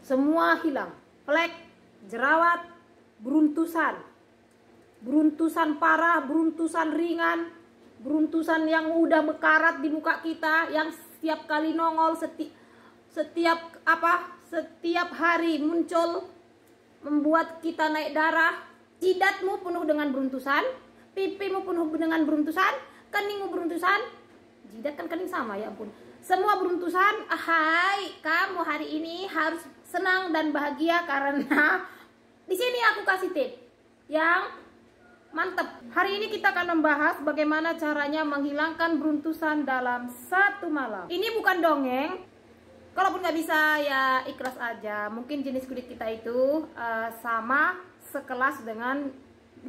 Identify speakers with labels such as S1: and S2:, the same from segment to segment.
S1: semua hilang. Flek, jerawat, beruntusan. Beruntusan parah, beruntusan ringan, beruntusan yang udah mekarat di muka kita, yang setiap kali nongol, setiap hari muncul, membuat kita naik darah. Jidatmu penuh dengan beruntusan, pipimu penuh dengan beruntusan, keningmu beruntusan. Jidat kan kening sama, ya ampun. Semua beruntusan. Hai, kamu hari ini harus senang dan bahagia karena di sini aku kasih tips yang mantep. Hari ini kita akan membahas bagaimana caranya menghilangkan beruntusan dalam satu malam. Ini bukan dongeng. Kalaupun nggak bisa ya ikhlas aja. Mungkin jenis kulit kita itu sama sekelas dengan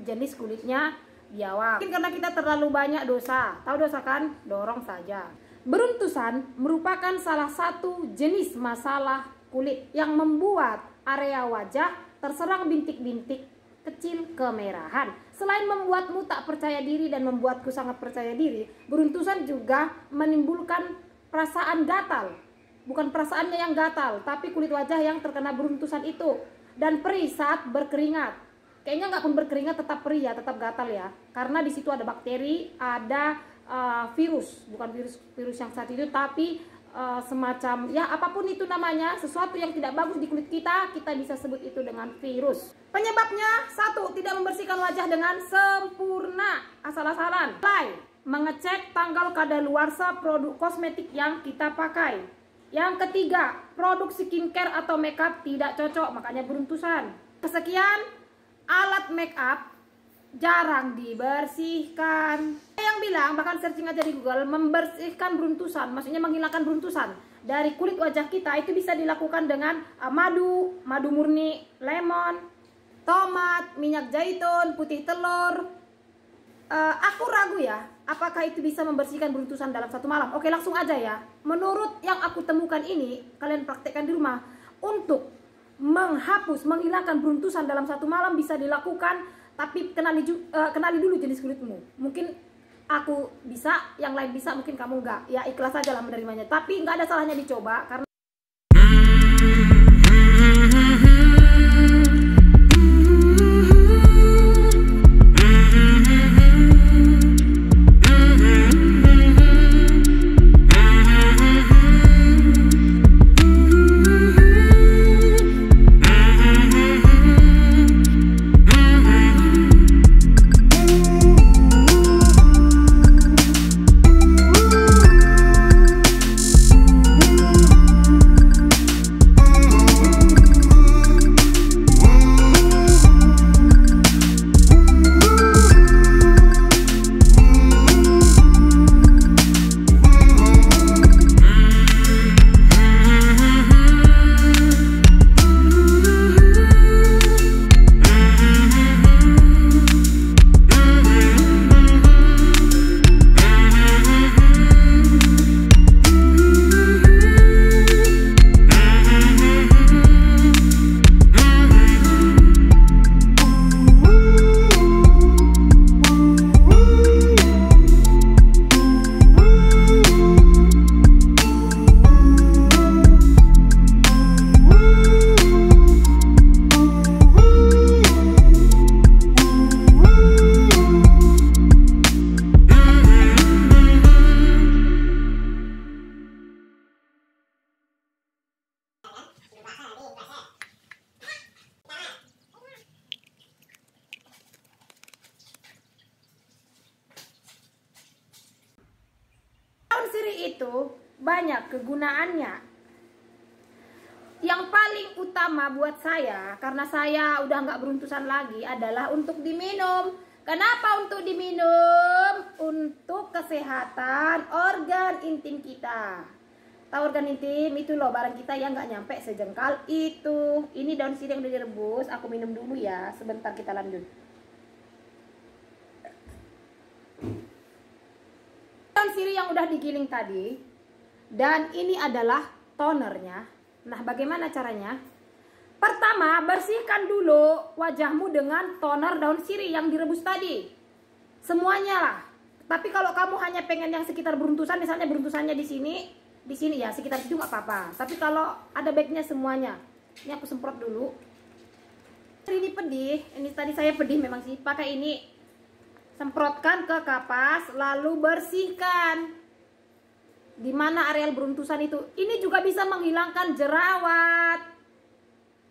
S1: jenis kulitnya biawak. Mungkin karena kita terlalu banyak dosa. Tahu dosa kan? Dorong saja. Beruntusan merupakan salah satu jenis masalah kulit yang membuat area wajah terserang bintik-bintik kecil kemerahan. Selain membuatmu tak percaya diri dan membuatku sangat percaya diri, beruntusan juga menimbulkan perasaan gatal. Bukan perasaannya yang gatal, tapi kulit wajah yang terkena beruntusan itu. Dan perih saat berkeringat. Kayaknya nggak pun berkeringat tetap perih ya, tetap gatal ya. Karena di situ ada bakteri, ada virus. Bukan virus yang saat itu, tapi semacam ya apapun itu namanya, sesuatu yang tidak bagus di kulit kita bisa sebut itu dengan virus. Penyebabnya, 1. Tidak membersihkan wajah dengan sempurna. Asal-asalan. Mengecek tanggal kadaluarsa produk kosmetik yang kita pakai. Yang ketiga, produk skincare atau makeup tidak cocok, makanya beruntusan. Kesekian, alat makeup jarang dibersihkan. Yang bilang, bahkan searching aja di Google, membersihkan beruntusan, maksudnya menghilangkan beruntusan dari kulit wajah kita itu bisa dilakukan dengan madu murni, lemon, tomat, minyak zaitun, putih telur. Aku ragu ya, apakah itu bisa membersihkan beruntusan dalam satu malam. Oke, langsung aja ya. Menurut yang aku temukan ini, kalian praktekkan di rumah. Untuk menghilangkan beruntusan dalam satu malam bisa dilakukan, tapi kenali dulu jenis kulitmu. Mungkin aku bisa, yang lain bisa, mungkin kamu enggak. Ya ikhlas aja lah menerimanya. Tapi nggak ada salahnya dicoba karena daun sirih itu banyak kegunaannya. Yang paling utama buat saya, karena saya udah nggak beruntusan lagi, adalah untuk diminum. Kenapa untuk diminum? Untuk kesehatan organ intim kita. Tahu organ intim itu loh, barang kita yang nggak nyampe sejengkal itu. Ini daun sirih yang udah direbus, aku minum dulu ya. Sebentar kita lanjut. Daun sirih yang udah digiling tadi, dan ini adalah tonernya. Nah, bagaimana caranya? Pertama, bersihkan dulu wajahmu dengan toner daun sirih yang direbus tadi. Semuanya lah. Tapi kalau kamu hanya pengen yang sekitar beruntusan, misalnya beruntusannya di sini ya sekitar situ nggak apa-apa. Tapi kalau ada baiknya semuanya. Ini aku semprot dulu. Ini pedih, ini tadi saya pedih memang sih. Pakai ini, semprotkan ke kapas, lalu bersihkan. Di mana areal beruntusan itu. Ini juga bisa menghilangkan jerawat,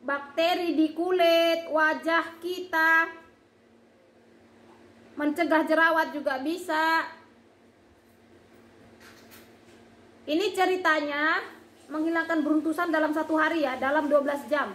S1: bakteri di kulit, wajah kita. Mencegah jerawat juga bisa. Ini ceritanya menghilangkan beruntusan dalam 1 hari ya, dalam 12 jam.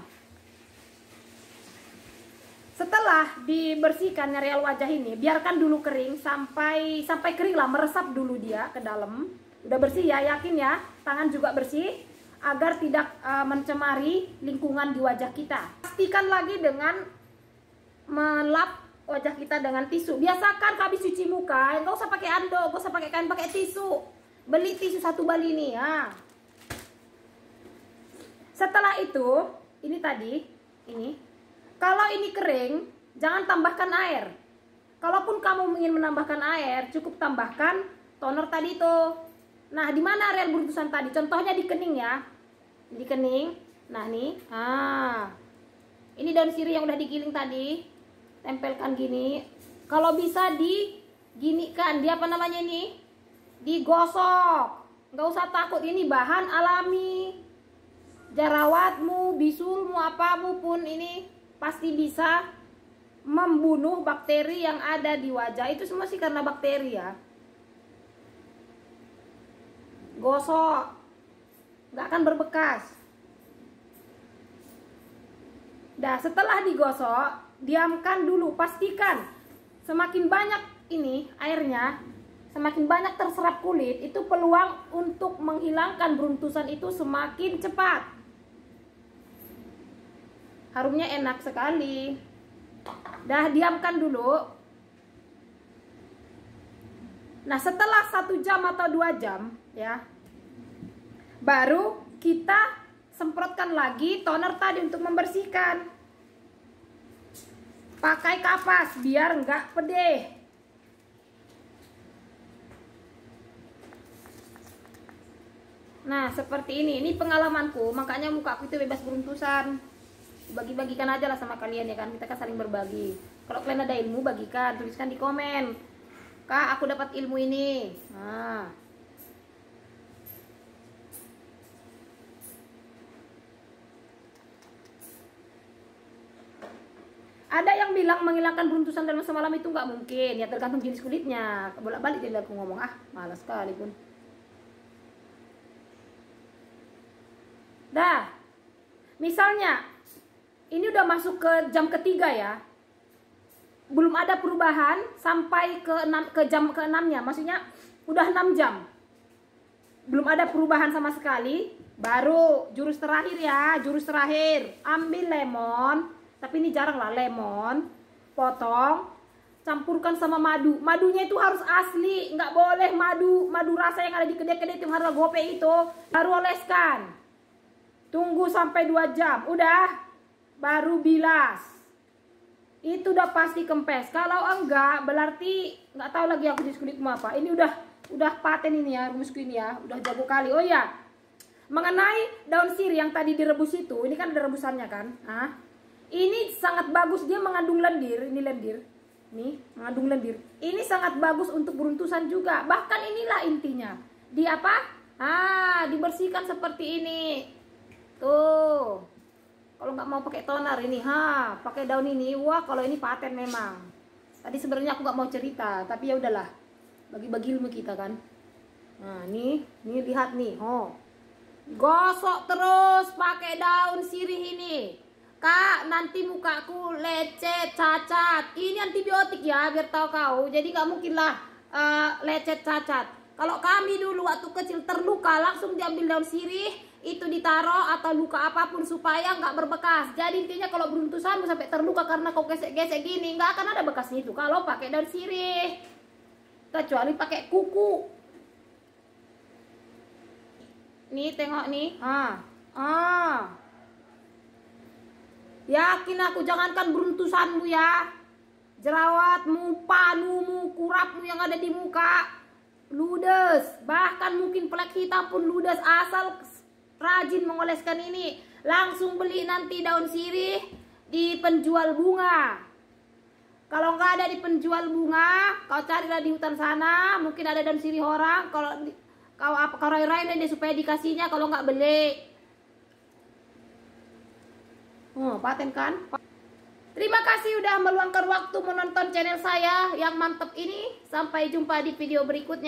S1: Setelah dibersihkan areal wajah ini, biarkan dulu kering sampai kering lah, meresap dulu dia ke dalam. Udah bersih ya, yakin ya, tangan juga bersih agar tidak mencemari lingkungan di wajah kita. Pastikan lagi dengan melap wajah kita dengan tisu. Biasakan habis cuci muka, nggak usah pakai anduk, nggak usah pakai kain, pakai tisu. Beli tisu 1 bali nih ya. Setelah itu, ini tadi, ini. Kalau ini kering, jangan tambahkan air. Kalaupun kamu ingin menambahkan air, cukup tambahkan toner tadi tuh. Nah, di mana areal beruntusan tadi? Contohnya di kening ya. Di kening. Nah, nih. Ini daun sirih yang udah digiling tadi. Tempelkan gini. Kalau bisa diginikan, dia apa namanya ini? Digosok. Nggak usah takut, ini bahan alami. Jerawatmu, bisulmu, apamu pun ini pasti bisa membunuh bakteri yang ada di wajah. Itu semua sih karena bakteri ya. Gosok, nggak akan berbekas. Nah, setelah digosok, diamkan dulu. Pastikan semakin banyak ini airnya, semakin banyak terserap kulit, itu peluang untuk menghilangkan beruntusan itu semakin cepat. Harumnya enak sekali. Dah, diamkan dulu. Nah, setelah 1 jam atau 2 jam ya, baru kita semprotkan lagi toner tadi untuk membersihkan. Pakai kapas biar nggak pedih. Nah, seperti ini pengalamanku, makanya mukaku itu bebas beruntusan. Bagi-bagikan aja lah sama kalian ya kan, kita kan saling berbagi. Kalau kalian ada ilmu, bagikan, tuliskan di komen. Kak, aku dapat ilmu ini. Nah, ada yang bilang menghilangkan beruntusan dalam semalam itu nggak mungkin. Ya tergantung jenis kulitnya. Bolak-balik jadi aku ngomong, malas sekali pun. Dah, misalnya ini udah masuk ke jam ketiga ya, belum ada perubahan sampai ke jam ke-6-nya, maksudnya udah 6 jam belum ada perubahan sama sekali, baru jurus terakhir ya. Jurus terakhir, ambil lemon, tapi ini jarang lah, lemon potong, campurkan sama madu. Madunya itu harus asli, nggak boleh madu rasa yang ada di kedai-kedai itu harga gope itu. Baru oleskan, tunggu sampai 2 jam, udah baru bilas. Itu udah pasti kempes. Kalau enggak, berarti nggak tahu lagi aku jenis kulitmu apa. Ini udah paten ini ya, rumusku ini ya, udah jago kali. Oh ya, mengenai daun sirih yang tadi direbus itu, ini kan ada rebusannya kan. Ini sangat bagus, dia mengandung lendir. Ini lendir, nih mengandung lendir. Ini sangat bagus untuk beruntusan juga. Bahkan inilah intinya. Di apa? Dibersihkan seperti ini. Tuh. Kalau nggak mau pakai toner ini, pakai daun ini. Wah, kalau ini paten memang. Tadi sebenarnya aku nggak mau cerita, tapi ya udahlah, bagi-bagi ilmu kita kan. Nah, nih lihat nih, gosok terus pakai daun sirih ini. Kak, nanti mukaku lecet, cacat. Ini antibiotik ya, biar tahu kau. Jadi nggak mungkin lah lecet, cacat. Kalau kami dulu waktu kecil terluka, langsung diambil daun sirih, itu ditaruh atau luka apapun supaya nggak berbekas. Jadi intinya kalau beruntusan sampai terluka karena kau gesek-gesek gini, nggak akan ada bekasnya itu kalau pakai daun sirih, kecuali pakai kuku. Nih tengok nih, yakin aku, jangankan beruntusanmu ya, jerawatmu, panumu, kurapmu yang ada di muka, ludes, bahkan mungkin plek hitam pun ludes, asal rajin mengoleskan ini. langsung beli nanti daun sirih di penjual bunga. Kalau nggak ada di penjual bunga, kau carilah di hutan sana, mungkin ada daun sirih orang. Kalau kau raih-raih dia supaya dikasihnya, kalau nggak beli. Paten kan? Terima kasih udah meluangkan waktu menonton channel saya yang mantep ini. Sampai jumpa di video berikutnya.